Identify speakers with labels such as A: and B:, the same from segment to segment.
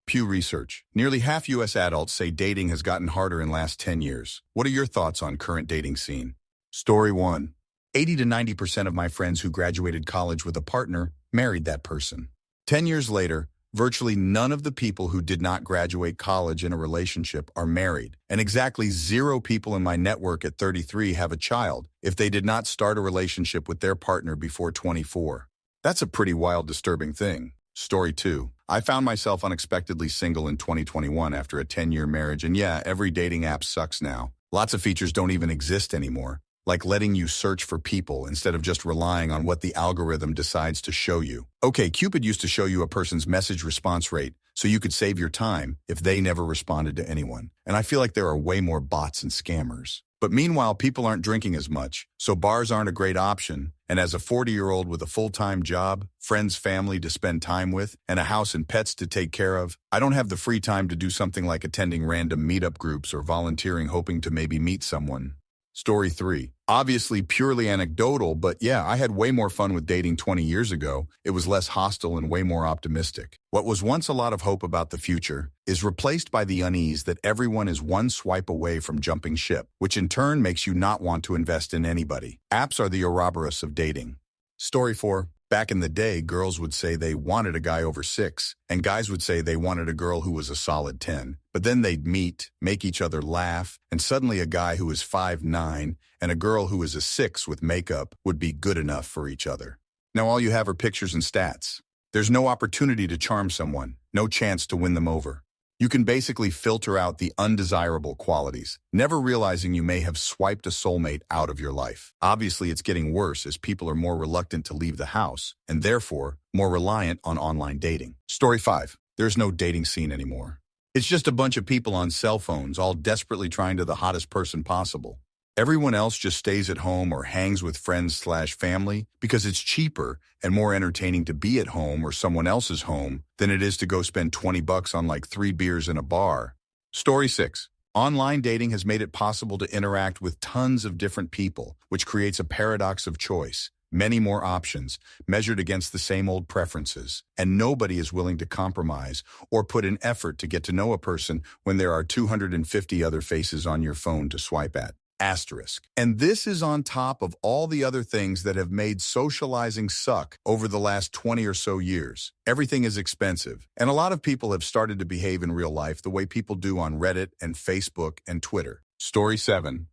A: Pew Research. Nearly half U.S. adults say dating has gotten harder in last 10 years. What are your thoughts on current dating scene? Story 1. 80 to 90% of my friends who graduated college with a partner married that person. 10 years later, virtually none of the people who did not graduate college in a relationship are married, and exactly 0 people in my network at 33 have a child if they did not start a relationship with their partner before 24. That's a pretty wild, disturbing thing. Story 2. I found myself unexpectedly single in 2021 after a 10-year marriage, and yeah, every dating app sucks now. Lots of features don't even exist anymore, like letting you search for people instead of just relying on what the algorithm decides to show you. Okay, Cupid used to show you a person's message response rate so you could save your time if they never responded to anyone. And I feel like there are way more bots and scammers. But meanwhile, people aren't drinking as much, so bars aren't a great option. And as a 40-year-old with a full-time job, friends, family to spend time with, and a house and pets to take care of, I don't have the free time to do something like attending random meetup groups or volunteering hoping to maybe meet someone. Story 3. Obviously purely anecdotal, but yeah, I had way more fun with dating 20 years ago. It was less hostile and way more optimistic. What was once a lot of hope about the future is replaced by the unease that everyone is one swipe away from jumping ship, which in turn makes you not want to invest in anybody. Apps are the Ouroboros of dating. Story 4. Back in the day, girls would say they wanted a guy over 6, and guys would say they wanted a girl who was a solid 10. But then they'd meet, make each other laugh, and suddenly a guy who is 5'9" and a girl who is a 6 with makeup would be good enough for each other. Now all you have are pictures and stats. There's no opportunity to charm someone, no chance to win them over. You can basically filter out the undesirable qualities, never realizing you may have swiped a soulmate out of your life. Obviously, it's getting worse as people are more reluctant to leave the house and therefore more reliant on online dating. Story 5. There's no dating scene anymore. It's just a bunch of people on cell phones all desperately trying to the hottest person possible. Everyone else just stays at home or hangs with friends/family because it's cheaper and more entertaining to be at home or someone else's home than it is to go spend $20 on like 3 beers in a bar. Story 6. Online dating has made it possible to interact with tons of different people, which creates a paradox of choice. Many more options, measured against the same old preferences, and nobody is willing to compromise or put in effort to get to know a person when there are 250 other faces on your phone to swipe at. Asterisk. And this is on top of all the other things that have made socializing suck over the last 20 or so years. Everything is expensive, and a lot of people have started to behave in real life the way people do on Reddit and Facebook and Twitter. Story 7.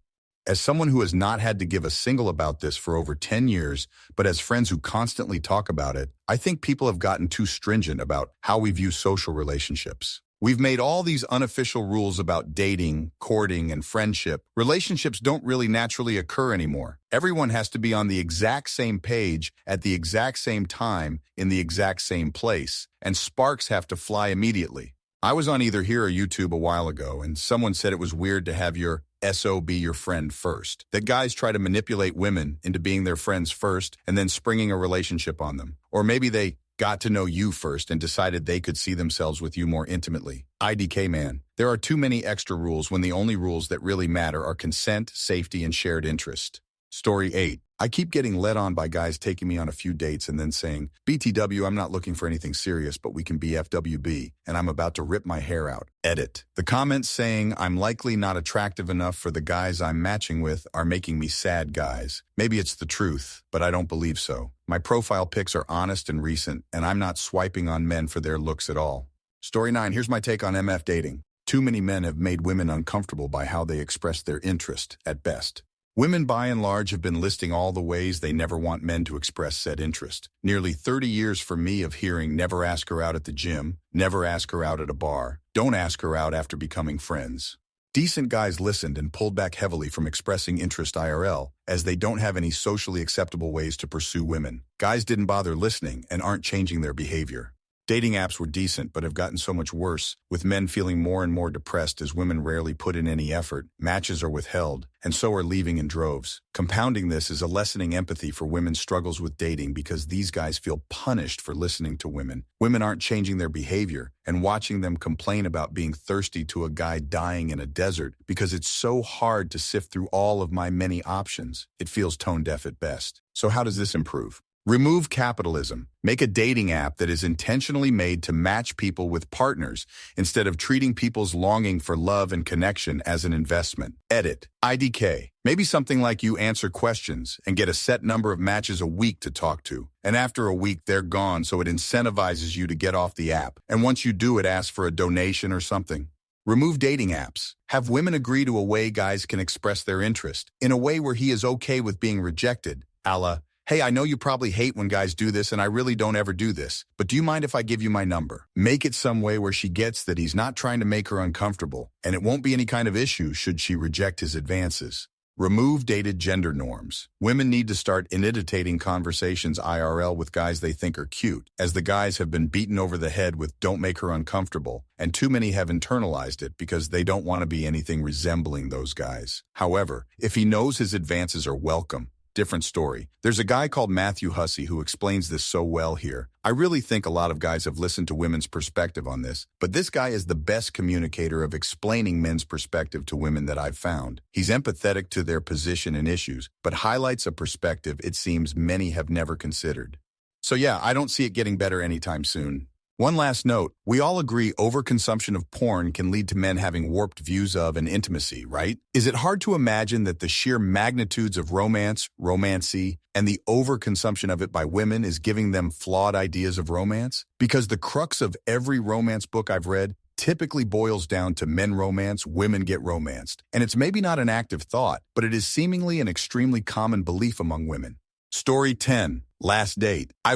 A: As someone who has not had to give a single about this for over 10 years, but has friends who constantly talk about it, I think people have gotten too stringent about how we view social relationships. We've made all these unofficial rules about dating, courting, and friendship. Relationships don't really naturally occur anymore. Everyone has to be on the exact same page at the exact same time in the exact same place, and sparks have to fly immediately. I was on either here or YouTube a while ago, and someone said it was weird to have your SO be your friend first. That guys try to manipulate women into being their friends first and then springing a relationship on them. Or maybe they got to know you first and decided they could see themselves with you more intimately. IDK man. There are too many extra rules when the only rules that really matter are consent, safety, and shared interest. Story 8. I keep getting led on by guys taking me on a few dates and then saying, BTW, I'm not looking for anything serious, but we can be FWB, and I'm about to rip my hair out. Edit. The comments saying I'm likely not attractive enough for the guys I'm matching with are making me sad, guys. Maybe it's the truth, but I don't believe so. My profile pics are honest and recent, and I'm not swiping on men for their looks at all. Story 9. Here's my take on MF dating. Too many men have made women uncomfortable by how they express their interest, at best. Women, by and large, have been listing all the ways they never want men to express said interest. Nearly 30 years for me of hearing never ask her out at the gym, never ask her out at a bar, don't ask her out after becoming friends. Decent guys listened and pulled back heavily from expressing interest IRL, as they don't have any socially acceptable ways to pursue women. Guys didn't bother listening and aren't changing their behavior. Dating apps were decent, but have gotten so much worse, with men feeling more and more depressed as women rarely put in any effort, matches are withheld, and so are leaving in droves. Compounding this is a lessening empathy for women's struggles with dating because these guys feel punished for listening to women. Women aren't changing their behavior, and watching them complain about being thirsty to a guy dying in a desert because it's so hard to sift through all of my many options. It feels tone deaf at best. So how does this improve? Remove capitalism. Make a dating app that is intentionally made to match people with partners instead of treating people's longing for love and connection as an investment. Edit. IDK. Maybe something like you answer questions and get a set number of matches a week to talk to. And after a week, they're gone, so it incentivizes you to get off the app. And once you do, it asks for a donation or something. Remove dating apps. Have women agree to a way guys can express their interest, in a way where he is okay with being rejected, a la, "Hey, I know you probably hate when guys do this, and I really don't ever do this, but do you mind if I give you my number?" Make it some way where she gets that he's not trying to make her uncomfortable, and it won't be any kind of issue should she reject his advances. Remove dated gender norms. Women need to start initiating conversations IRL with guys they think are cute, as the guys have been beaten over the head with "don't make her uncomfortable," and too many have internalized it because they don't want to be anything resembling those guys. However, if he knows his advances are welcome, different story. There's a guy called Matthew Hussey who explains this so well here. I really think a lot of guys have listened to women's perspective on this, but this guy is the best communicator of explaining men's perspective to women that I've found. He's empathetic to their position and issues, but highlights a perspective it seems many have never considered. So yeah, I don't see it getting better anytime soon. One last note, we all agree overconsumption of porn can lead to men having warped views of and intimacy, right? Is it hard to imagine that the sheer magnitudes of romance, romancy, and the overconsumption of it by women is giving them flawed ideas of romance? Because the crux of every romance book I've read typically boils down to men romance, women get romanced. And it's maybe not an active thought, but it is seemingly an extremely common belief among women. Story 10. Last date. I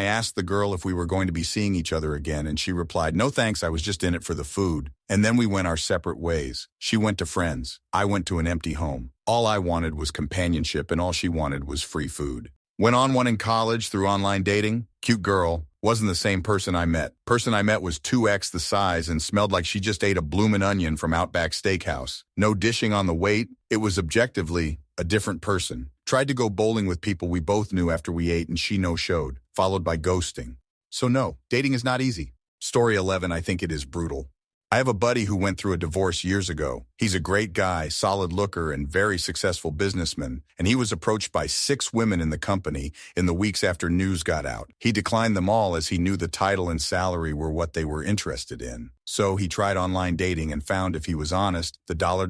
A: asked the girl if we were going to be seeing each other again, and she replied, "No thanks, I was just in it for the food." And then we went our separate ways. She went to friends. I went to an empty home. All I wanted was companionship, and all she wanted was free food. Went on one in college through online dating. Cute girl. Wasn't the same person I met. Person I met was 2x the size and smelled like she just ate a bloomin' onion from Outback Steakhouse. No dishing on the weight. It was objectively a different person. Tried to go bowling with people we both knew after we ate, and she no-showed, followed by ghosting. So no, dating is not easy. Story 11, I think it is brutal. I have a buddy who went through a divorce years ago. He's a great guy, solid looker, and very successful businessman, and he was approached by 6 women in the company in the weeks after news got out. He declined them all as he knew the title and salary were what they were interested in. So he tried online dating and found if he was honest, the dollar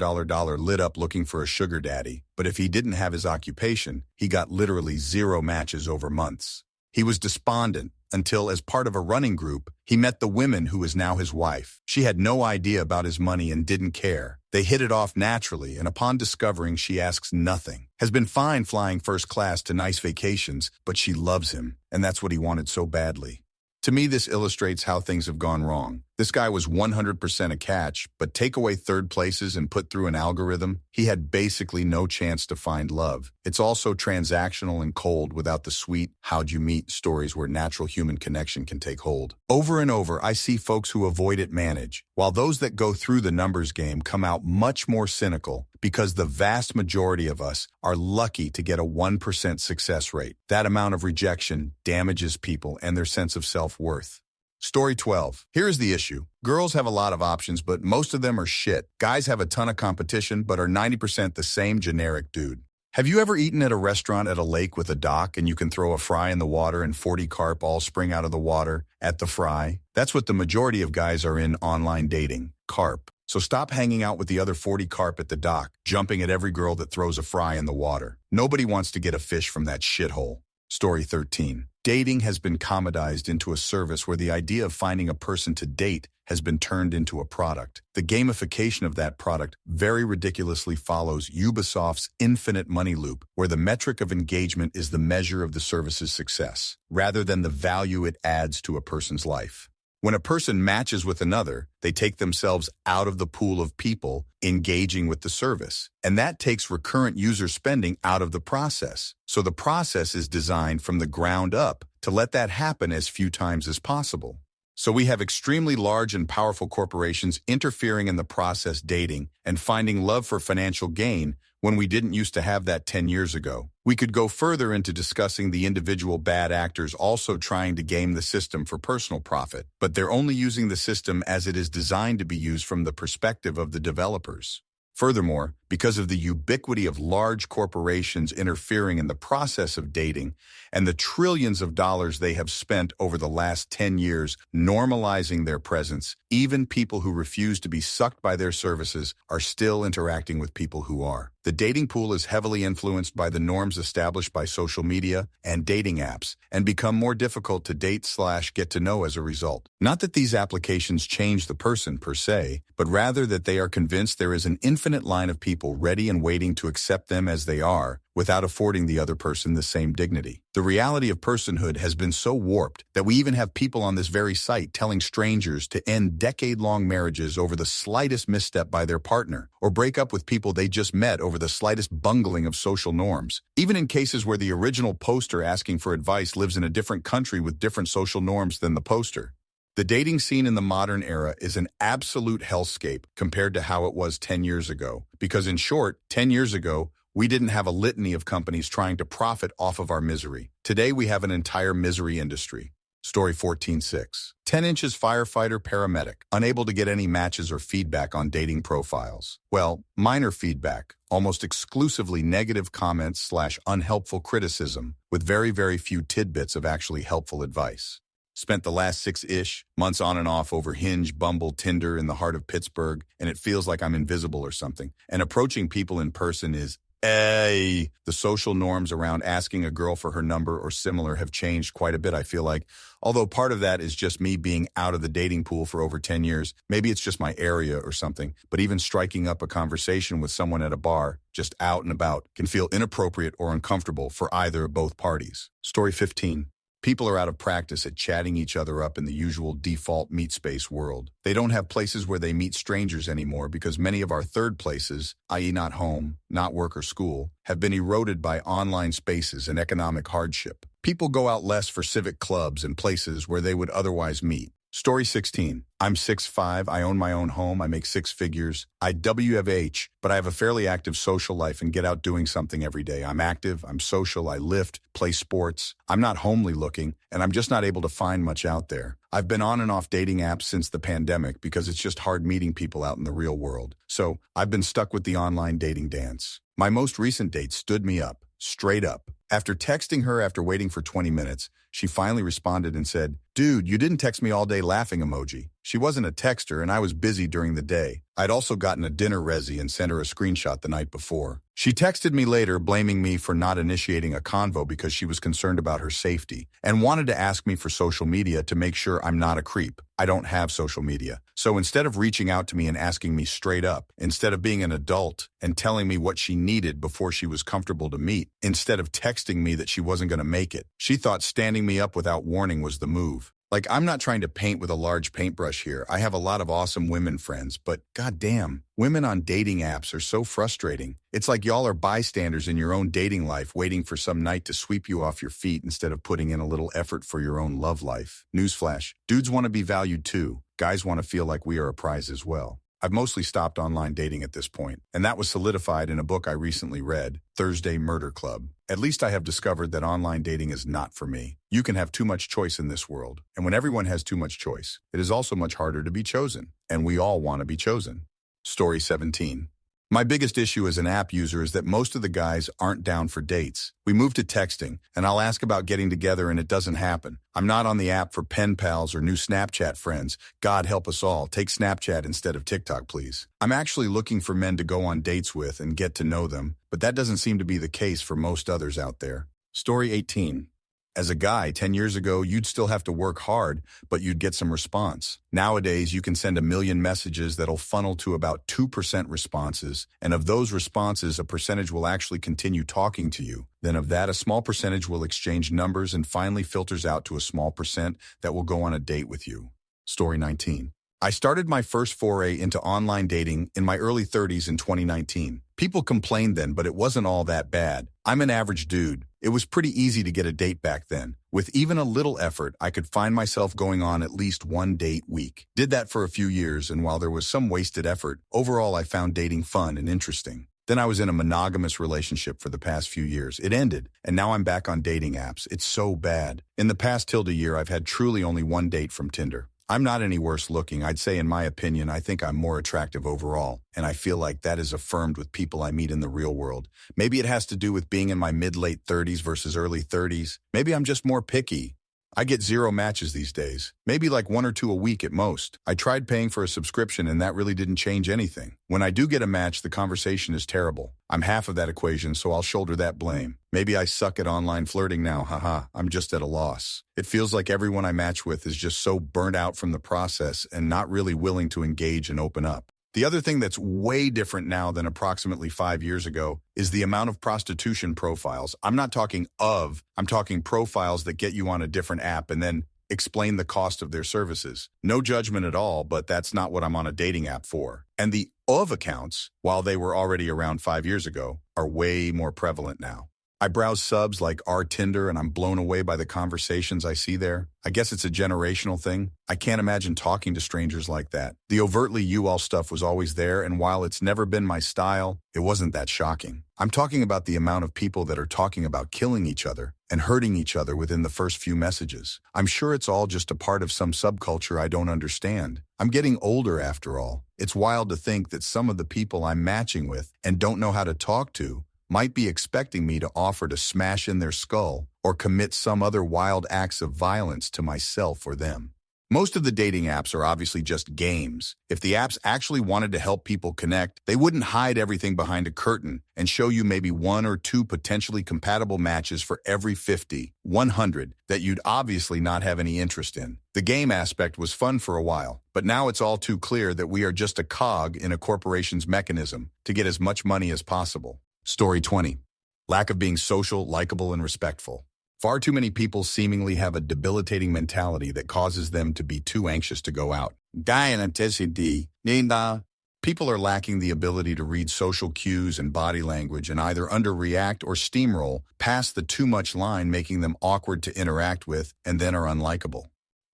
A: lit up looking for a sugar daddy. But if he didn't have his occupation, he got literally 0 matches over months. He was despondent until, as part of a running group, he met the woman who is now his wife. She had no idea about his money and didn't care. They hit it off naturally, and upon discovering she asks nothing, has been fine flying first class to nice vacations, but she loves him, and that's what he wanted so badly. To me, this illustrates how things have gone wrong. This guy was 100% a catch, but take away third places and put through an algorithm, he had basically no chance to find love. It's also transactional and cold without the sweet, how'd you meet stories where natural human connection can take hold. Over and over, I see folks who avoid it manage, while those that go through the numbers game come out much more cynical because the vast majority of us are lucky to get a 1% success rate. That amount of rejection damages people and their sense of self-worth. Story 12. Here's the issue. Girls have a lot of options, but most of them are shit. Guys have a ton of competition, but are 90% the same generic dude. Have you ever eaten at a restaurant at a lake with a dock and you can throw a fry in the water and 40 carp all spring out of the water at the fry? That's what the majority of guys are in online dating, carp. So stop hanging out with the other 40 carp at the dock, jumping at every girl that throws a fry in the water. Nobody wants to get a fish from that shithole. Story 13. Dating has been commodized into a service where the idea of finding a person to date has been turned into a product. The gamification of that product very ridiculously follows Ubisoft's infinite money loop, where the metric of engagement is the measure of the service's success, rather than the value it adds to a person's life. When a person matches with another, they take themselves out of the pool of people engaging with the service. And that takes recurrent user spending out of the process. So the process is designed from the ground up to let that happen as few times as possible. So we have extremely large and powerful corporations interfering in the process, dating and finding love for financial gain when we didn't used to have that 10 years ago. We could go further into discussing the individual bad actors also trying to game the system for personal profit, but they're only using the system as it is designed to be used from the perspective of the developers. Furthermore, because of the ubiquity of large corporations interfering in the process of dating and the trillions of dollars they have spent over the last 10 years normalizing their presence. Even people who refuse to be sucked by their services are still interacting with people who are. The dating pool is heavily influenced by the norms established by social media and dating apps and become more difficult to date/get to know as a result. Not that these applications change the person per se, but rather that they are convinced there is an infinite line of people ready and waiting to accept them as they are without affording the other person the same dignity. The reality of personhood has been so warped that we even have people on this very site telling strangers to end decade-long marriages over the slightest misstep by their partner, or break up with people they just met over the slightest bungling of social norms, even in cases where the original poster asking for advice lives in a different country with different social norms than the poster. The dating scene in the modern era is an absolute hellscape compared to how it was 10 years ago, because in short, 10 years ago, we didn't have a litany of companies trying to profit off of our misery. Today, we have an entire misery industry. Story 14.6. 10 inches firefighter paramedic, unable to get any matches or feedback on dating profiles. Well, minor feedback, almost exclusively negative comments/unhelpful criticism, with very, very few tidbits of actually helpful advice. Spent the last 6-ish months on and off over Hinge, Bumble, Tinder in the heart of Pittsburgh, and it feels like I'm invisible or something. And approaching people in person is the social norms around asking a girl for her number or similar have changed quite a bit, I feel like. Although part of that is just me being out of the dating pool for over 10 years. Maybe it's just my area or something. But even striking up a conversation with someone at a bar, just out and about, can feel inappropriate or uncomfortable for either or both parties. Story 15. People are out of practice at chatting each other up in the usual default meet space world. They don't have places where they meet strangers anymore because many of our third places, i.e. not home, not work or school, have been eroded by online spaces and economic hardship. People go out less for civic clubs and places where they would otherwise meet. Story 16. I'm 6'5", I own my own home, I make 6 figures. I WFH, but I have a fairly active social life and get out doing something every day. I'm active, I'm social, I lift, play sports. I'm not homely looking, and I'm just not able to find much out there. I've been on and off dating apps since the pandemic because it's just hard meeting people out in the real world. So I've been stuck with the online dating dance. My most recent date stood me up, straight up. After texting her after waiting for 20 minutes, she finally responded and said, "Dude, you didn't text me all day laughing emoji." She wasn't a texter and I was busy during the day. I'd also gotten a dinner resi and sent her a screenshot the night before. She texted me later blaming me for not initiating a convo because she was concerned about her safety and wanted to ask me for social media to make sure I'm not a creep. I don't have social media. So instead of reaching out to me and asking me straight up, instead of being an adult and telling me what she needed before she was comfortable to meet, instead of texting me that she wasn't going to make it, she thought standing me up without warning was the move. Like, I'm not trying to paint with a large paintbrush here. I have a lot of awesome women friends, but goddamn, women on dating apps are so frustrating. It's like y'all are bystanders in your own dating life waiting for some night to sweep you off your feet instead of putting in a little effort for your own love life. Newsflash, dudes want to be valued too. Guys want to feel like we are a prize as well. I've mostly stopped online dating at this point, and that was solidified in a book I recently read, Thursday Murder Club. At least I have discovered that online dating is not for me. You can have too much choice in this world, and when everyone has too much choice, it is also much harder to be chosen, and we all want to be chosen. Story 17. My biggest issue as an app user is that most of the guys aren't down for dates. We move to texting, and I'll ask about getting together and it doesn't happen. I'm not on the app for pen pals or new Snapchat friends. God help us all. Take Snapchat instead of TikTok, please. I'm actually looking for men to go on dates with and get to know them, but that doesn't seem to be the case for most others out there. Story 18. As a guy, 10 years ago, you'd still have to work hard, but you'd get some response. Nowadays, you can send 1 million messages that'll funnel to about 2% responses, and of those responses, a percentage will actually continue talking to you. Then of that, a small percentage will exchange numbers and finally filters out to a small percent that will go on a date with you. Story 19. I started my first foray into online dating in my early 30s in 2019. People complained then, but it wasn't all that bad. I'm an average dude. It was pretty easy to get a date back then. With even a little effort, I could find myself going on at least 1 date week. Did that for a few years, and while there was some wasted effort, overall I found dating fun and interesting. Then I was in a monogamous relationship for the past few years. It ended, and now I'm back on dating apps. It's so bad. In the past tilde year, I've had truly only 1 date from Tinder. I'm not any worse looking. I'd say in my opinion, I think I'm more attractive overall, and I feel like that is affirmed with people I meet in the real world. Maybe it has to do with being in my mid-late 30s versus early 30s. Maybe I'm just more picky. I get 0 matches these days, maybe like 1 or 2 a week at most. I tried paying for a subscription and that really didn't change anything. When I do get a match, the conversation is terrible. I'm half of that equation, so I'll shoulder that blame. Maybe I suck at online flirting now, haha, I'm just at a loss. It feels like everyone I match with is just so burnt out from the process and not really willing to engage and open up. The other thing that's way different now than approximately 5 years ago is the amount of prostitution profiles. I'm talking profiles that get you on a different app and then explain the cost of their services. No judgment at all, but that's not what I'm on a dating app for. And the of accounts, while they were already around 5 years ago, are way more prevalent now. I browse subs like our Tinder and I'm blown away by the conversations I see there. I guess it's a generational thing. I can't imagine talking to strangers like that. The overtly you all stuff was always there, and while it's never been my style, it wasn't that shocking. I'm talking about the amount of people that are talking about killing each other and hurting each other within the first few messages. I'm sure it's all just a part of some subculture I don't understand. I'm getting older after all. It's wild to think that some of the people I'm matching with and don't know how to talk to might be expecting me to offer to smash in their skull or commit some other wild acts of violence to myself or them. Most of the dating apps are obviously just games. If the apps actually wanted to help people connect, they wouldn't hide everything behind a curtain and show you maybe 1 or 2 potentially compatible matches for every 50, 100 that you'd obviously not have any interest in. The game aspect was fun for a while, but now it's all too clear that we are just a cog in a corporation's mechanism to get as much money as possible. Story 20. Lack of being social, likable, and respectful. Far too many people seemingly have a debilitating mentality that causes them to be too anxious to go out. People are lacking the ability to read social cues and body language and either underreact or steamroll past the too much line, making them awkward to interact with and then are unlikable.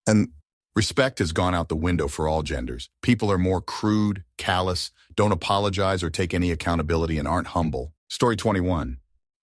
A: And respect has gone out the window for all genders. People are more crude, callous, don't apologize or take any accountability, and aren't humble. Story 21.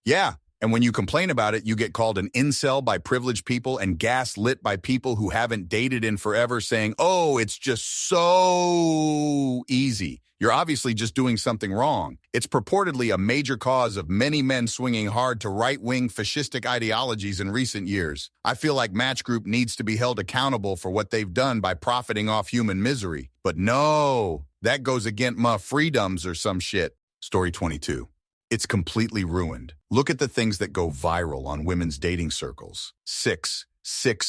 A: Yeah, and when you complain about it, you get called an incel by privileged people and gaslit by people who haven't dated in forever, saying, oh, it's just so easy. You're obviously just doing something wrong. It's purportedly a major cause of many men swinging hard to right-wing fascistic ideologies in recent years. I feel like Match Group needs to be held accountable for what they've done by profiting off human misery. But no, that goes against my freedoms or some shit. Story 22. It's completely ruined. Look at the things that go viral on women's dating circles. Six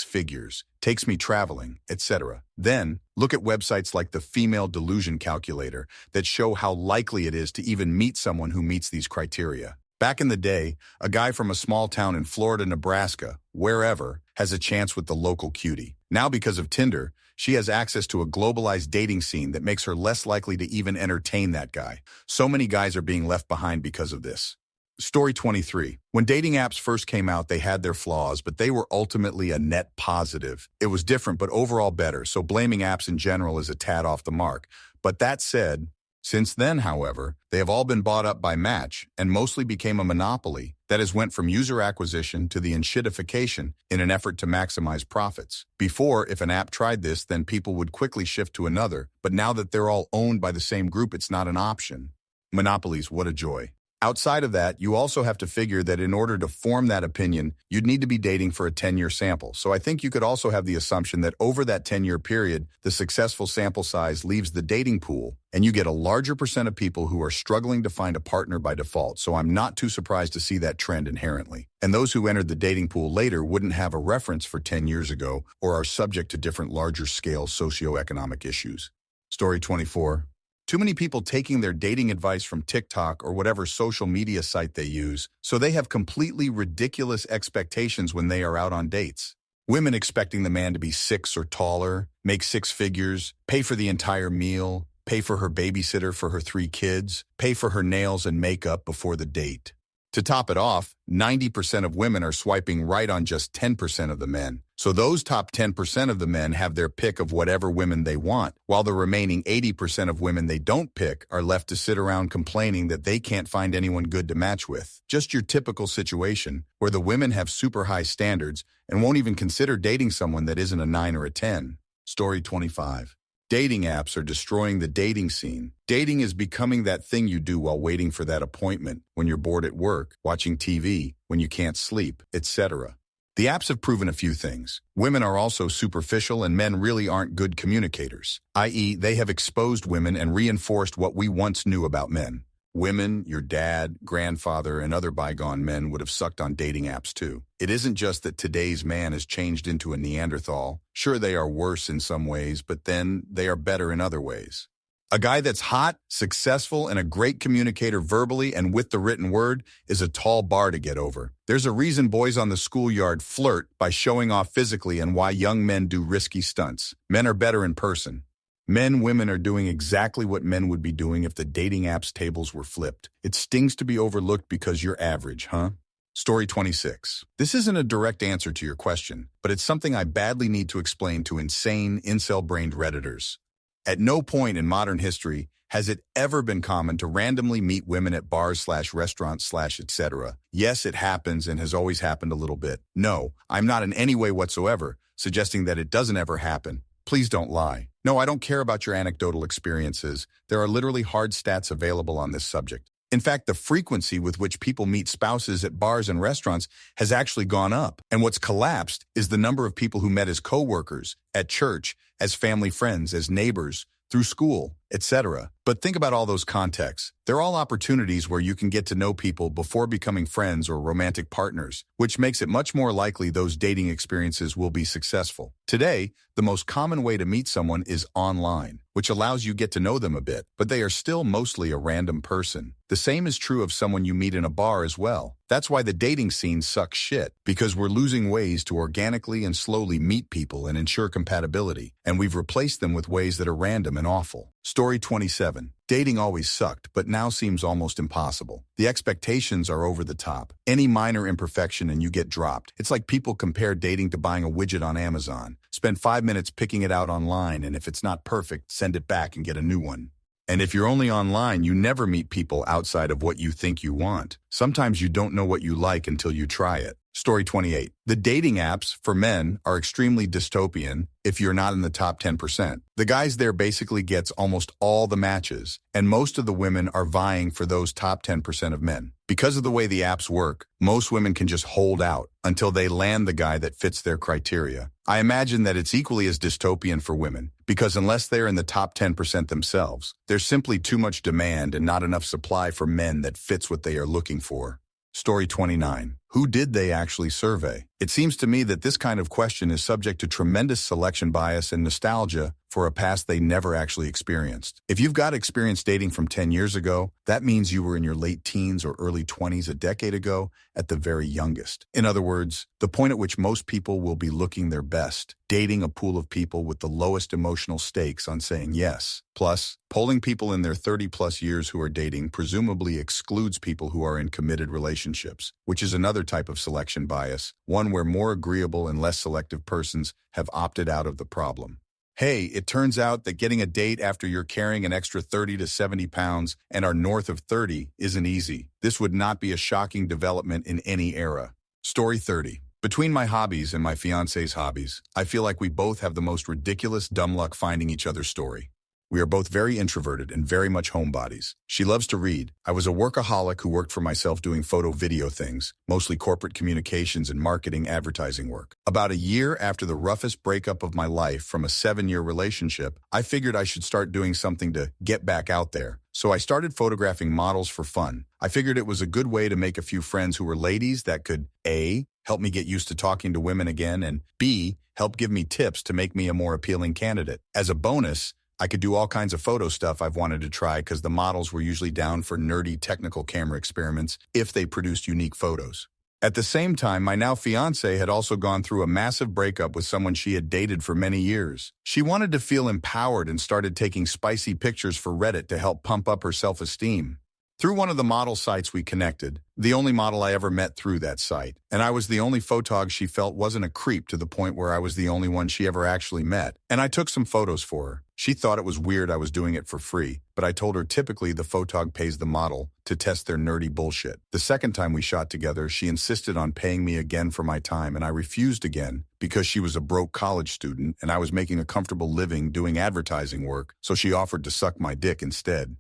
A: figures, takes me traveling, etc. Then, look at websites like the Female Delusion Calculator that show how likely it is to even meet someone who meets these criteria. Back in the day, a guy from a small town in Florida, Nebraska, wherever, has a chance with the local cutie. Now, because of Tinder, she has access to a globalized dating scene that makes her less likely to even entertain that guy. So many guys are being left behind because of this. Story 23. When dating apps first came out, they had their flaws, but they were ultimately a net positive. It was different, but overall better, so blaming apps in general is a tad off the mark. But that said, since then, however, they have all been bought up by Match and mostly became a monopoly that has went from user acquisition to the enshittification in an effort to maximize profits. Before, if an app tried this, then people would quickly shift to another, but now that they're all owned by the same group, it's not an option. Monopolies, what a joy. Outside of that, you also have to figure that in order to form that opinion, you'd need to be dating for a 10-year sample. So I think you could also have the assumption that over that 10-year period, the successful sample size leaves the dating pool, and you get a larger percent of people who are struggling to find a partner by default. So I'm not too surprised to see that trend inherently. And those who entered the dating pool later wouldn't have a reference for 10 years ago or are subject to different larger-scale socioeconomic issues. Story 24. Too many people taking their dating advice from TikTok or whatever social media site they use, so they have completely ridiculous expectations when they are out on dates. Women expecting the man to be 6 or taller, make 6 figures, pay for the entire meal, pay for her babysitter for her 3 kids, pay for her nails and makeup before the date. To top it off, 90% of women are swiping right on just 10% of the men. So those top 10% of the men have their pick of whatever women they want, while the remaining 80% of women they don't pick are left to sit around complaining that they can't find anyone good to match with. Just your typical situation where the women have super high standards and won't even consider dating someone that isn't a 9 or a 10. Story 25. Dating apps are destroying the dating scene. Dating is becoming that thing you do while waiting for that appointment, when you're bored at work, watching TV, when you can't sleep, etc. The apps have proven a few things. Women are also superficial and men really aren't good communicators, i.e., they have exposed women and reinforced what we once knew about men. Women, your dad, grandfather, and other bygone men would have sucked on dating apps too. It isn't just that today's man has changed into a Neanderthal. Sure, they are worse in some ways, but then they are better in other ways. A guy that's hot, successful, and a great communicator verbally and with the written word is a tall bar to get over. There's a reason boys on the schoolyard flirt by showing off physically and why young men do risky stunts. Men are better in person. Women are doing exactly what men would be doing if the dating apps tables were flipped. It stings to be overlooked because you're average, huh? Story 26. This isn't a direct answer to your question, but it's something I badly need to explain to insane, incel-brained Redditors. At no point in modern history has it ever been common to randomly meet women at bars/restaurants/etc. Yes, it happens and has always happened a little bit. No, I'm not in any way whatsoever suggesting that it doesn't ever happen. Please don't lie. No, I don't care about your anecdotal experiences. There are literally hard stats available on this subject. In fact, the frequency with which people meet spouses at bars and restaurants has actually gone up. And what's collapsed is the number of people who met as coworkers, at church, as family friends, as neighbors, through school, etc. But think about all those contexts. They're all opportunities where you can get to know people before becoming friends or romantic partners, which makes it much more likely those dating experiences will be successful. Today, the most common way to meet someone is online, which allows you to get to know them a bit, but they are still mostly a random person. The same is true of someone you meet in a bar as well. That's why the dating scene sucks shit, because we're losing ways to organically and slowly meet people and ensure compatibility, and we've replaced them with ways that are random and awful. Story 27. Dating always sucked, but now seems almost impossible. The expectations are over the top. Any minor imperfection and you get dropped. It's like people compare dating to buying a widget on Amazon. Spend 5 minutes picking it out online, and if it's not perfect, send it back and get a new one. And if you're only online, you never meet people outside of what you think you want. Sometimes you don't know what you like until you try it. Story 28. The dating apps for men are extremely dystopian if you're not in the top 10%. The guys there basically gets almost all the matches, and most of the women are vying for those top 10% of men. Because of the way the apps work, most women can just hold out until they land the guy that fits their criteria. I imagine that it's equally as dystopian for women, because unless they're in the top 10% themselves, there's simply too much demand and not enough supply for men that fits what they are looking for. Story 29. Who did they actually survey? It seems to me that this kind of question is subject to tremendous selection bias and nostalgia for a past they never actually experienced. If you've got experience dating from 10 years ago, that means you were in your late teens or early 20s a decade ago at the very youngest. In other words, the point at which most people will be looking their best, dating a pool of people with the lowest emotional stakes on saying yes. Plus, polling people in their 30-plus years who are dating presumably excludes people who are in committed relationships, which is another type of selection bias, one where more agreeable and less selective persons have opted out of the problem. Hey, it turns out that getting a date after you're carrying an extra 30 to 70 pounds and are north of 30 isn't easy. This would not be a shocking development in any era. Story 30. Between my hobbies and my fiance's hobbies, I feel like we both have the most ridiculous dumb luck finding each other story. We are both very introverted and very much homebodies. She loves to read. I was a workaholic who worked for myself doing photo-video things, mostly corporate communications and marketing advertising work. About a year after the roughest breakup of my life from a 7-year relationship, I figured I should start doing something to get back out there. So I started photographing models for fun. I figured it was a good way to make a few friends who were ladies that could A, help me get used to talking to women again, and B, help give me tips to make me a more appealing candidate. As a bonus, I could do all kinds of photo stuff I've wanted to try because the models were usually down for nerdy technical camera experiments if they produced unique photos. At the same time, my now fiancé had also gone through a massive breakup with someone she had dated for many years. She wanted to feel empowered and started taking spicy pictures for Reddit to help pump up her self-esteem. Through one of the model sites we connected, the only model I ever met through that site, and I was the only photog she felt wasn't a creep to the point where I was the only one she ever actually met, and I took some photos for her. She thought it was weird I was doing it for free, but I told her typically the photog pays the model to test their nerdy bullshit. The second time we shot together, she insisted on paying me again for my time, and I refused again because she was a broke college student and I was making a comfortable living doing advertising work, so she offered to suck my dick instead.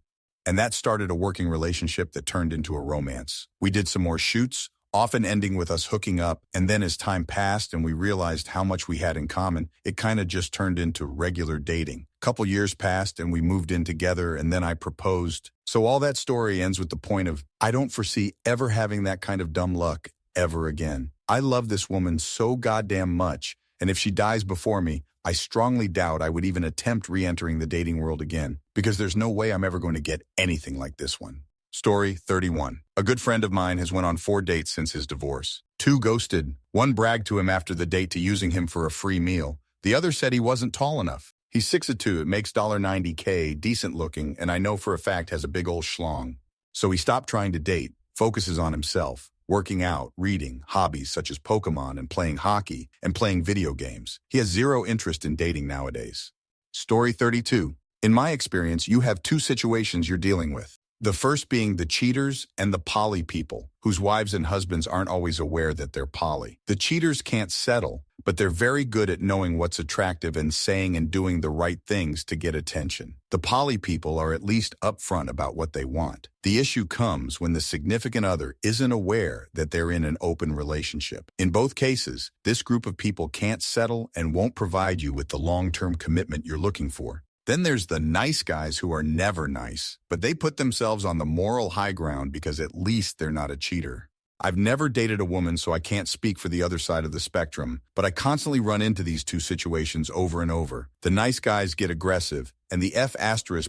A: And that started a working relationship that turned into a romance. We did some more shoots, often ending with us hooking up, and then as time passed and we realized how much we had in common, it kind of just turned into regular dating. Couple years passed and we moved in together, and then I proposed. So all that story ends with the point of, I don't foresee ever having that kind of dumb luck ever again. I love this woman so goddamn much, and if she dies before me, I strongly doubt I would even attempt re-entering the dating world again, because there's no way I'm ever going to get anything like this one. Story 31. A good friend of mine has went on 4 dates since his divorce. 2 ghosted. 1 bragged to him after the date to using him for a free meal. The other said he wasn't tall enough. He's 6'2", makes $90K, decent looking, and I know for a fact has a big old schlong. So he stopped trying to date, focuses on himself, working out, reading, hobbies such as Pokemon and playing hockey, and playing video games. He has 0 interest in dating nowadays. Story 32. In my experience, you have 2 situations you're dealing with. The first being the cheaters and the poly people, whose wives and husbands aren't always aware that they're poly. The cheaters can't settle, but they're very good at knowing what's attractive and saying and doing the right things to get attention. The poly people are at least upfront about what they want. The issue comes when the significant other isn't aware that they're in an open relationship. In both cases, this group of people can't settle and won't provide you with the long-term commitment you're looking for. Then there's the nice guys who are never nice, but they put themselves on the moral high ground because at least they're not a cheater. I've never dated a woman, so I can't speak for the other side of the spectrum, but I constantly run into these 2 situations over and over. The nice guys get aggressive, and the F**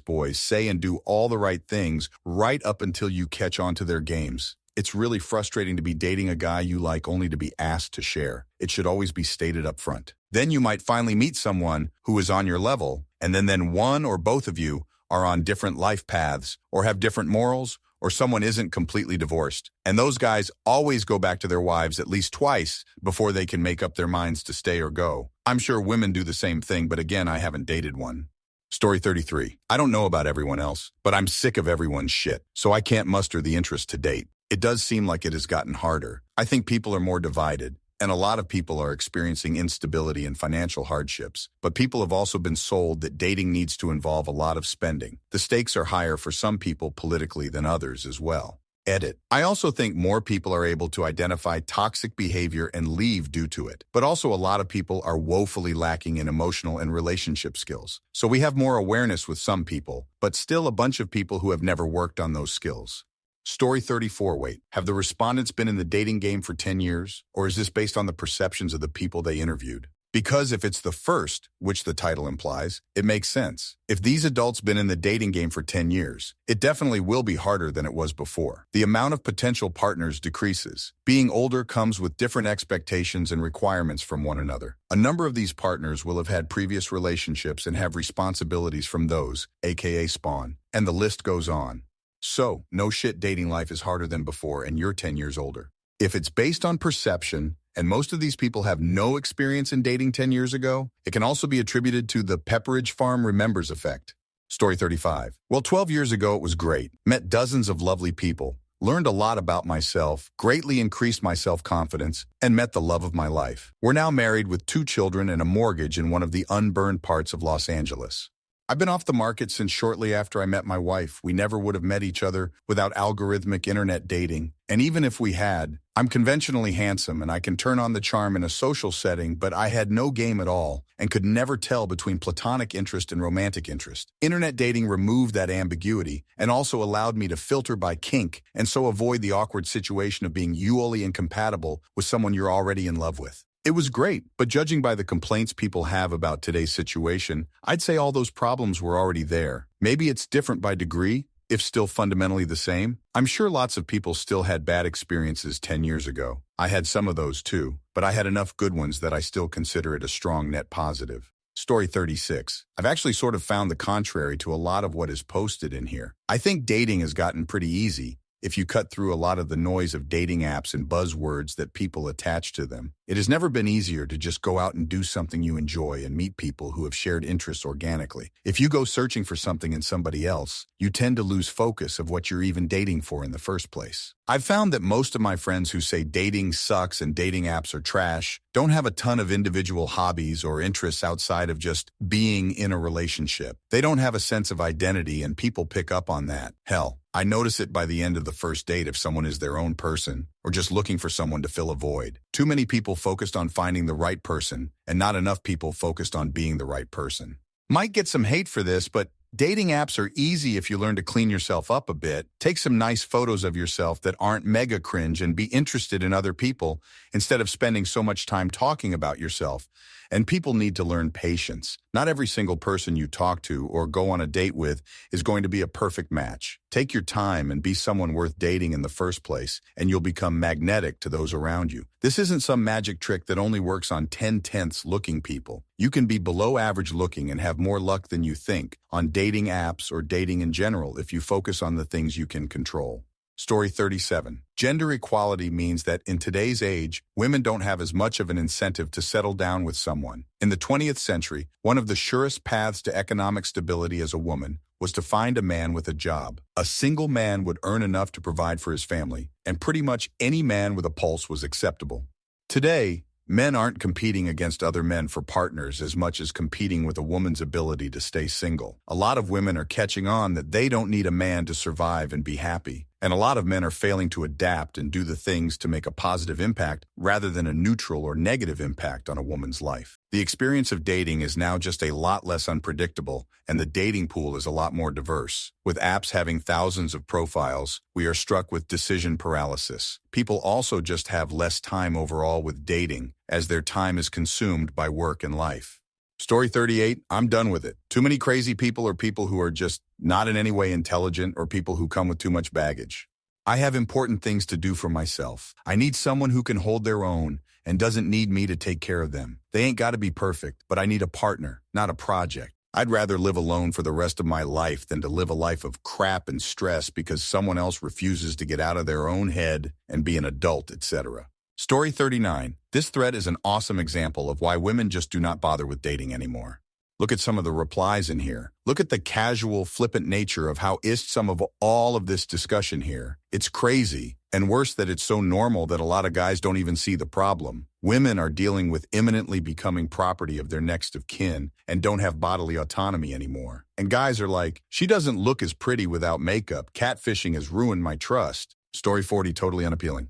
A: boys say and do all the right things right up until you catch on to their games. It's really frustrating to be dating a guy you like only to be asked to share. It should always be stated up front. Then you might finally meet someone who is on your level, and then one or both of you are on different life paths or have different morals, or someone isn't completely divorced. And those guys always go back to their wives at least twice before they can make up their minds to stay or go. I'm sure women do the same thing, but again, I haven't dated one. Story 33. I don't know about everyone else, but I'm sick of everyone's shit, so I can't muster the interest to date. It does seem like it has gotten harder. I think people are more divided, and a lot of people are experiencing instability and financial hardships. But people have also been sold that dating needs to involve a lot of spending. The stakes are higher for some people politically than others as well. Edit. I also think more people are able to identify toxic behavior and leave due to it. But also a lot of people are woefully lacking in emotional and relationship skills. So we have more awareness with some people, but still a bunch of people who have never worked on those skills. Story 34. Wait, have the respondents been in the dating game for 10 years? Or is this based on the perceptions of the people they interviewed? Because if it's the first, which the title implies, it makes sense. If these adults been in the dating game for 10 years, it definitely will be harder than it was before. The amount of potential partners decreases. Being older comes with different expectations and requirements from one another. A number of these partners will have had previous relationships and have responsibilities from those, aka spawn, and the list goes on. So, no shit, dating life is harder than before and you're 10 years older. If it's based on perception, and most of these people have no experience in dating 10 years ago, it can also be attributed to the Pepperidge Farm remembers effect. Story 35. Well, 12 years ago it was great. Met dozens of lovely people, learned a lot about myself, greatly increased my self-confidence, and met the love of my life. We're now married with 2 children and a mortgage in one of the unburned parts of Los Angeles. I've been off the market since shortly after I met my wife. We never would have met each other without algorithmic internet dating. And even if we had, I'm conventionally handsome and I can turn on the charm in a social setting, but I had no game at all and could never tell between platonic interest and romantic interest. Internet dating removed that ambiguity and also allowed me to filter by kink and so avoid the awkward situation of being usually incompatible with someone you're already in love with. It was great, but judging by the complaints people have about today's situation, I'd say all those problems were already there. Maybe it's different by degree, if still fundamentally the same. I'm sure lots of people still had bad experiences 10 years ago. I had some of those too, but I had enough good ones that I still consider it a strong net positive. Story 36. I've actually sort of found the contrary to a lot of what is posted in here. I think dating has gotten pretty easy if you cut through a lot of the noise of dating apps and buzzwords that people attach to them. It has never been easier to just go out and do something you enjoy and meet people who have shared interests organically. If you go searching for something in somebody else, you tend to lose focus of what you're even dating for in the first place. I've found that most of my friends who say dating sucks and dating apps are trash don't have a ton of individual hobbies or interests outside of just being in a relationship. They don't have a sense of identity, and people pick up on that. Hell, I notice it by the end of the first date if someone is their own person or just looking for someone to fill a void. Too many people focused on finding the right person and not enough people focused on being the right person. Might get some hate for this, but dating apps are easy if you learn to clean yourself up a bit, take some nice photos of yourself that aren't mega cringe, and be interested in other people instead of spending so much time talking about yourself. And people need to learn patience. Not every single person you talk to or go on a date with is going to be a perfect match. Take your time and be someone worth dating in the first place, and you'll become magnetic to those around you. This isn't some magic trick that only works on 10/10ths looking people. You can be below average looking and have more luck than you think on dating apps or dating in general if you focus on the things you can control. Story 37. Gender equality means that in today's age, women don't have as much of an incentive to settle down with someone. In the 20th century, one of the surest paths to economic stability as a woman was to find a man with a job. A single man would earn enough to provide for his family, and pretty much any man with a pulse was acceptable. Today, men aren't competing against other men for partners as much as competing with a woman's ability to stay single. A lot of women are catching on that they don't need a man to survive and be happy. And a lot of men are failing to adapt and do the things to make a positive impact rather than a neutral or negative impact on a woman's life. The experience of dating is now just a lot less unpredictable, and the dating pool is a lot more diverse. With apps having thousands of profiles, we are struck with decision paralysis. People also just have less time overall with dating, as their time is consumed by work and life. Story 38, I'm done with it. Too many crazy people or people who are just not in any way intelligent or people who come with too much baggage. I have important things to do for myself. I need someone who can hold their own and doesn't need me to take care of them. They ain't got to be perfect, but I need a partner, not a project. I'd rather live alone for the rest of my life than to live a life of crap and stress because someone else refuses to get out of their own head and be an adult, etc. Story 39. This thread is an awesome example of why women just do not bother with dating anymore. Look at some of the replies in here. Look at the casual, flippant nature of how some of all of this discussion here. It's crazy, and worse that it's so normal that a lot of guys don't even see the problem. Women are dealing with imminently becoming property of their next of kin and don't have bodily autonomy anymore. And guys are like, she doesn't look as pretty without makeup. Catfishing has ruined my trust. Story 40, totally unappealing.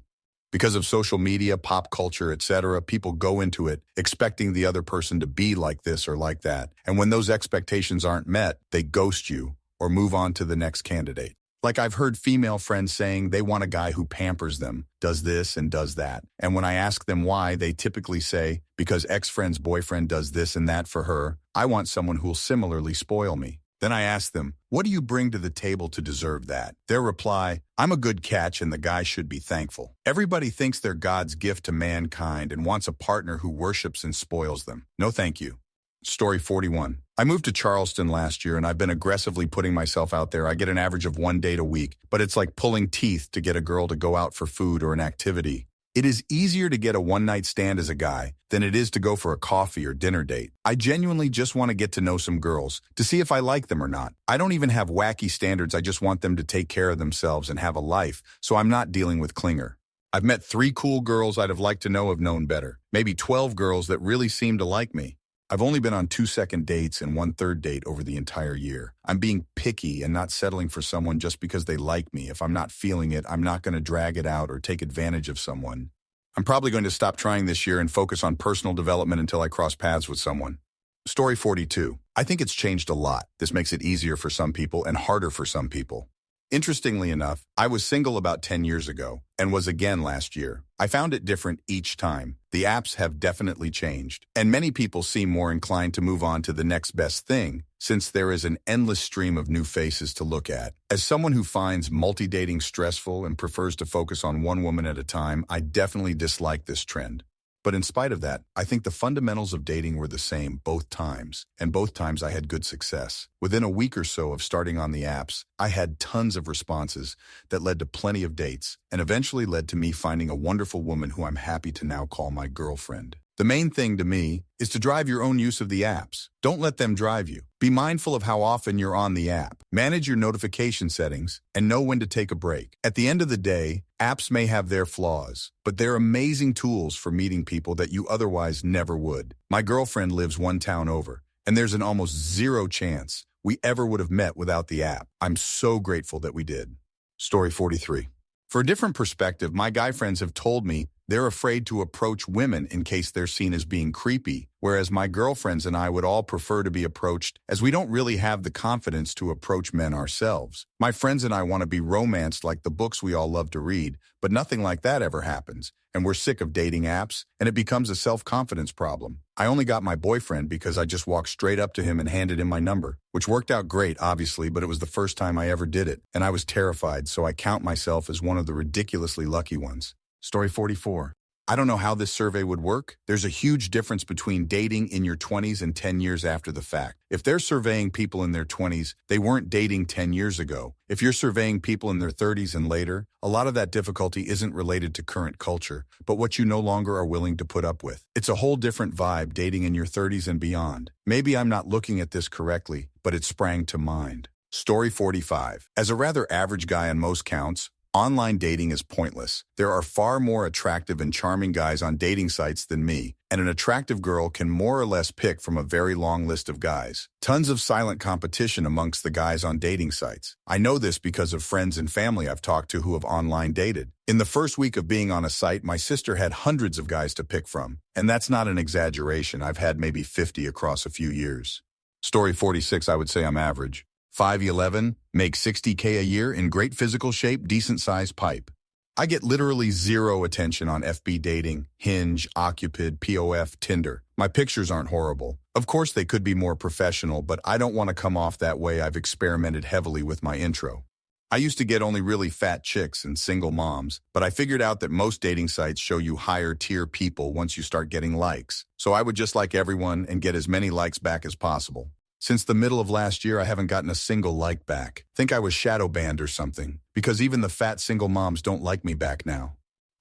A: Because of social media, pop culture, etc., people go into it expecting the other person to be like this or like that. And when those expectations aren't met, they ghost you or move on to the next candidate. Like I've heard female friends saying they want a guy who pampers them, does this and does that. And when I ask them why, they typically say, because ex-friend's boyfriend does this and that for her, I want someone who'll similarly spoil me. Then I ask them, what do you bring to the table to deserve that? Their reply, I'm a good catch and the guy should be thankful. Everybody thinks they're God's gift to mankind and wants a partner who worships and spoils them. No thank you. Story 41. I moved to Charleston last year and I've been aggressively putting myself out there. I get an average of 1 date a week, but it's like pulling teeth to get a girl to go out for food or an activity. It is easier to get a one-night stand as a guy than it is to go for a coffee or dinner date. I genuinely just want to get to know some girls to see if I like them or not. I don't even have wacky standards. I just want them to take care of themselves and have a life, so I'm not dealing with clinger. I've met 3 cool girls I'd have liked to know have known better. Maybe 12 girls that really seem to like me. I've only been on 2 second dates and 1 third date over the entire year. I'm being picky and not settling for someone just because they like me. If I'm not feeling it, I'm not going to drag it out or take advantage of someone. I'm probably going to stop trying this year and focus on personal development until I cross paths with someone. Story 42. I think it's changed a lot. This makes it easier for some people and harder for some people. Interestingly enough, I was single about 10 years ago and was again last year. I found it different each time. The apps have definitely changed, and many people seem more inclined to move on to the next best thing since there is an endless stream of new faces to look at. As someone who finds multi-dating stressful and prefers to focus on one woman at a time, I definitely dislike this trend. But in spite of that, I think the fundamentals of dating were the same both times, and both times I had good success. Within a week or so of starting on the apps, I had tons of responses that led to plenty of dates, and eventually led to me finding a wonderful woman who I'm happy to now call my girlfriend. The main thing to me is to drive your own use of the apps. Don't let them drive you. Be mindful of how often you're on the app. Manage your notification settings and know when to take a break. At the end of the day, apps may have their flaws, but they're amazing tools for meeting people that you otherwise never would. My girlfriend lives one town over, and there's an almost zero chance we ever would have met without the app. I'm so grateful that we did. Story 43. For a different perspective, my guy friends have told me they're afraid to approach women in case they're seen as being creepy, whereas my girlfriends and I would all prefer to be approached as we don't really have the confidence to approach men ourselves. My friends and I want to be romanced like the books we all love to read, but nothing like that ever happens, and we're sick of dating apps, and it becomes a self-confidence problem. I only got my boyfriend because I just walked straight up to him and handed him my number, which worked out great, obviously, but it was the first time I ever did it, and I was terrified, so I count myself as one of the ridiculously lucky ones. Story 44. I don't know how this survey would work. There's a huge difference between dating in your 20s and 10 years after the fact. If they're surveying people in their 20s, they weren't dating 10 years ago. If you're surveying people in their 30s and later, a lot of that difficulty isn't related to current culture, but what you no longer are willing to put up with. It's a whole different vibe dating in your 30s and beyond. Maybe I'm not looking at this correctly, but it sprang to mind. Story 45. As a rather average guy on most counts, online dating is pointless. There are far more attractive and charming guys on dating sites than me, and an attractive girl can more or less pick from a very long list of guys. Tons of silent competition amongst the guys on dating sites. I know this because of friends and family I've talked to who have online dated. In the first week of being on a site, my sister had hundreds of guys to pick from, and that's not an exaggeration. I've had maybe 50 across a few years. Story 46, I would say I'm average. 5'11", make $60K a year, in great physical shape, decent-sized pipe. I get literally zero attention on FB Dating, Hinge, Occupid, POF, Tinder. My pictures aren't horrible. Of course, they could be more professional, but I don't want to come off that way. I've experimented heavily with my intro. I used to get only really fat chicks and single moms, but I figured out that most dating sites show you higher-tier people once you start getting likes. So I would just like everyone and get as many likes back as possible. Since the middle of last year, I haven't gotten a single like back. Think I was shadow banned or something, because even the fat single moms don't like me back now.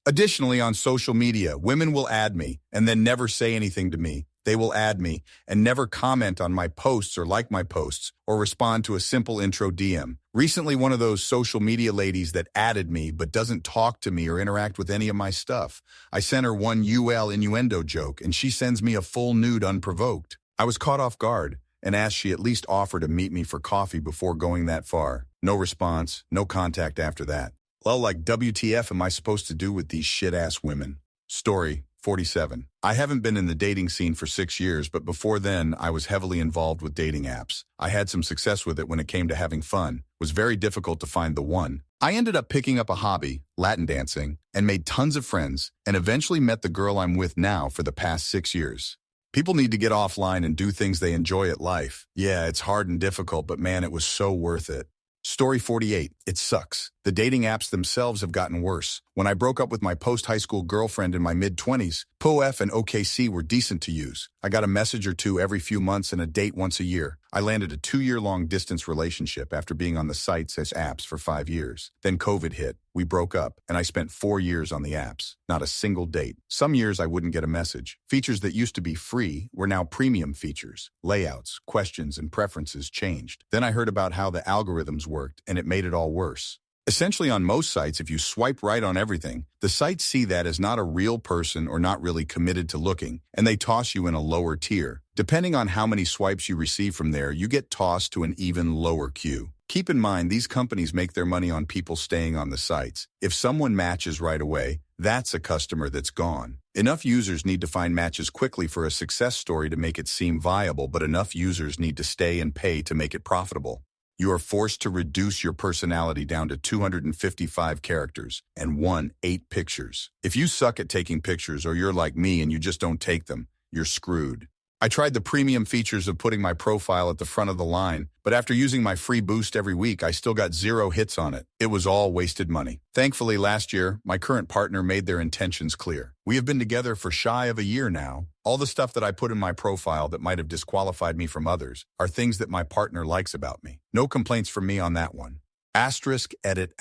A: Additionally, on social media, women will add me and then never say anything to me. They will add me and never comment on my posts or like my posts or respond to a simple intro DM. Recently, one of those social media ladies that added me but doesn't talk to me or interact with any of my stuff. I sent her one UL innuendo joke and she sends me a full nude unprovoked. I was caught off guard and asked she at least offer to meet me for coffee before going that far. No response, no contact after that. Well, like WTF am I supposed to do with these shit-ass women? Story 47. I haven't been in the dating scene for 6 years, but before then, I was heavily involved with dating apps. I had some success with it when it came to having fun. It was very difficult to find the one. I ended up picking up a hobby, Latin dancing, and made tons of friends, and eventually met the girl I'm with now for the past 6 years. People need to get offline and do things they enjoy at life. Yeah, it's hard and difficult, but man, it was so worth it. Story 48. It sucks. The dating apps themselves have gotten worse. When I broke up with my post-high school girlfriend in my mid-20s, POF and OKC were decent to use. I got a message or two every few months and a date once a year. I landed a 2-year-long distance relationship after being on the sites as apps for 5 years. Then COVID hit. We broke up, and I spent 4 years on the apps. Not a single date. Some years I wouldn't get a message. Features that used to be free were now premium features. Layouts, questions, and preferences changed. Then I heard about how the algorithms worked, and it made it all worse. Essentially, on most sites, if you swipe right on everything, the sites see that as not a real person or not really committed to looking, and they toss you in a lower tier. Depending on how many swipes you receive from there, you get tossed to an even lower queue. Keep in mind, these companies make their money on people staying on the sites. If someone matches right away, that's a customer that's gone. Enough users need to find matches quickly for a success story to make it seem viable, but enough users need to stay and pay to make it profitable. You are forced to reduce your personality down to 255 characters and 8 pictures. If you suck at taking pictures or you're like me and you just don't take them, you're screwed. I tried the premium features of putting my profile at the front of the line, but after using my free boost every week, I still got 0 hits on it. It was all wasted money. Thankfully, last year, my current partner made their intentions clear. We have been together for shy of a year now. All the stuff that I put in my profile that might have disqualified me from others are things that my partner likes about me. No complaints from me on that one. Edit.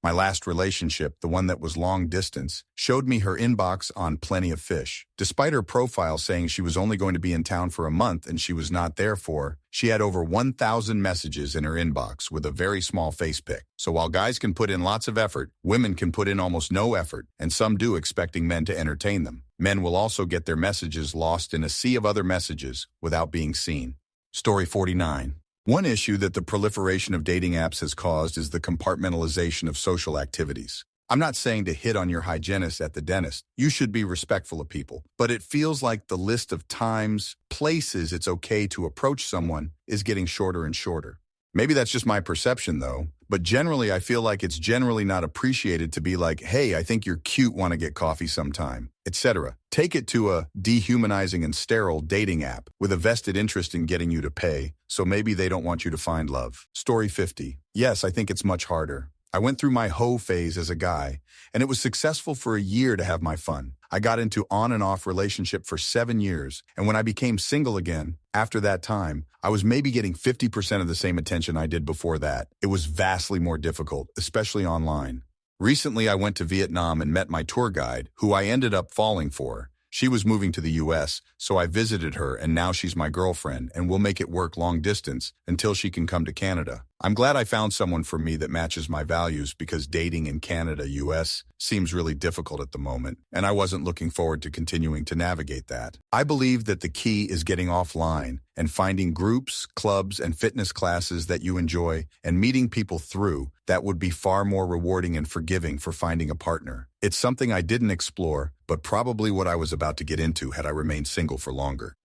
A: My last relationship, the one that was long distance, showed me her inbox on Plenty of Fish. Despite her profile saying she was only going to be in town for a month and she was not there for, she had over 1,000 messages in her inbox with a very small face pic. So while guys can put in lots of effort, women can put in almost no effort, and some do expecting men to entertain them. Men will also get their messages lost in a sea of other messages without being seen. Story 49. One issue that the proliferation of dating apps has caused is the compartmentalization of social activities. I'm not saying to hit on your hygienist at the dentist. You should be respectful of people. But it feels like the list of times, places it's okay to approach someone is getting shorter and shorter. Maybe that's just my perception, though. But generally, I feel like it's generally not appreciated to be like, hey, I think you're cute, want to get coffee sometime, etc. Take it to a dehumanizing and sterile dating app with a vested interest in getting you to pay, so maybe they don't want you to find love. Story 50. Yes, I think it's much harder. I went through my hoe phase as a guy, and it was successful for a year to have my fun. I got into on and off relationship for 7 years, and when I became single again, after that time, I was maybe getting 50% of the same attention I did before that. It was vastly more difficult, especially online. Recently, I went to Vietnam and met my tour guide, who I ended up falling for. She was moving to the US, so I visited her, and now she's my girlfriend, and we'll make it work long distance until she can come to Canada. I'm glad I found someone for me that matches my values because dating in Canada, US, seems really difficult at the moment, and I wasn't looking forward to continuing to navigate that. I believe that the key is getting offline and finding groups, clubs, and fitness classes that you enjoy and meeting people through that would be far more rewarding and forgiving for finding a partner. It's something I didn't explore, but probably what I was about to get into had I remained single for longer.